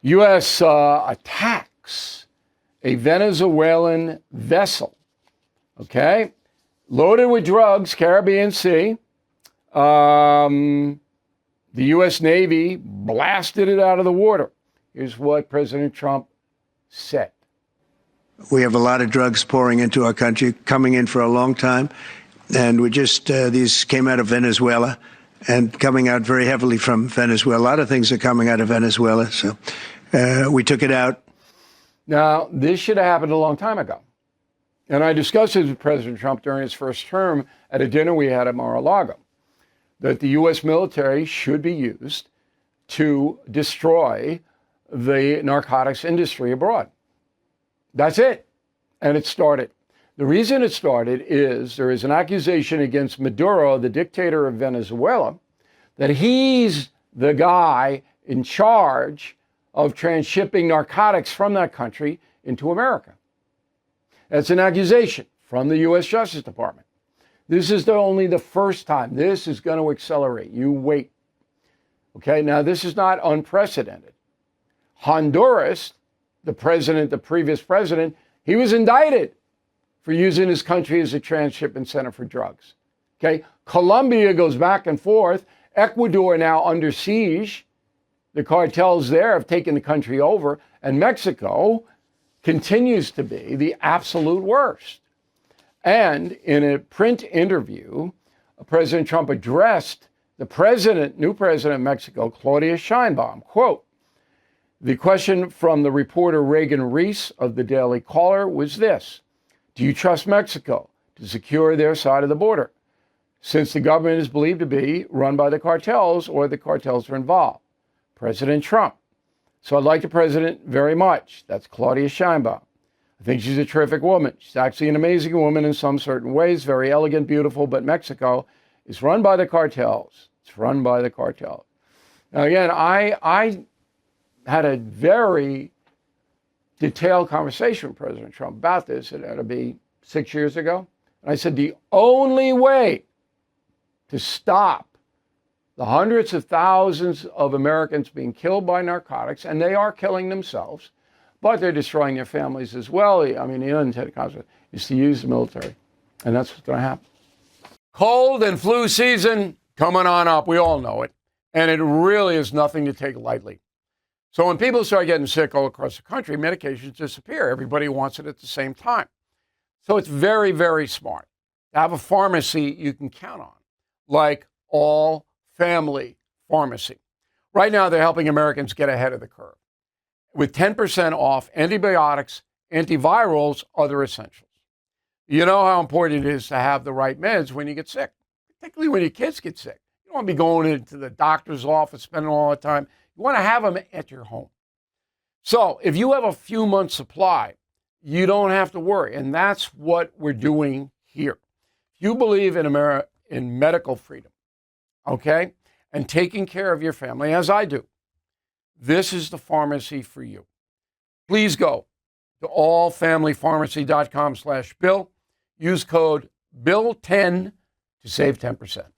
U.S. Attacks a Venezuelan vessel, okay, loaded with drugs, Caribbean Sea. The U.S. Navy blasted it out of the water. Here's what President Trump said. We have a lot of drugs pouring into our country, coming in for a long time. And these came out of Venezuela and coming out very heavily from Venezuela. A lot of things are coming out of Venezuela. So we took it out. Now, this should have happened a long time ago. And I discussed it with President Trump during his first term at a dinner we had at Mar-a-Lago, that the U.S. military should be used to destroy the narcotics industry abroad. That's it. And it started. The reason it started is there is an accusation against Maduro, the dictator of Venezuela, that he's the guy in charge of transshipping narcotics from that country into America. That's an accusation from the U.S. Justice Department. This is only the first time. This is going to accelerate. You wait. Okay, now this is not unprecedented. Honduras, the previous president, he was indicted for using his country as a transshipment center for drugs. Okay, Colombia goes back and forth. Ecuador now under siege. The cartels there have taken the country over, and Mexico continues to be the absolute worst. And in a print interview, President Trump addressed the new president of Mexico, Claudia Sheinbaum, quote, the question from the reporter Reagan Reese of the Daily Caller was this: do you trust Mexico to secure their side of the border, since the government is believed to be run by the cartels or the cartels are involved? President Trump. So I like the president very much. That's Claudia Sheinbaum. I think she's a terrific woman. She's actually an amazing woman in some certain ways, very elegant, beautiful, but Mexico is run by the cartels. It's run by the cartels. Now, again, I had a very detailed conversation with President Trump about this. It had to be 6 years ago. And I said, the only way to stop the hundreds of thousands of Americans being killed by narcotics, and they are killing themselves, but they're destroying their families as well. I mean, the unintended consequence is to use the military. And that's what's going to happen. Cold and flu season coming on up. We all know it. And it really is nothing to take lightly. So when people start getting sick all across the country, medications disappear. Everybody wants it at the same time. So it's very, very smart to have a pharmacy you can count on, like All Family Pharmacy. Right now, they're helping Americans get ahead of the curve with 10% off antibiotics, antivirals, other essentials. You know how important it is to have the right meds when you get sick, particularly when your kids get sick. You don't want to be going into the doctor's office, spending all the time. You want to have them at your home. So if you have a few months' supply, you don't have to worry. And that's what we're doing here. If you believe in medical freedom, okay, and taking care of your family, as I do, this is the pharmacy for you. Please go to allfamilypharmacy.com/Bill. Use code BILL10 to save 10%.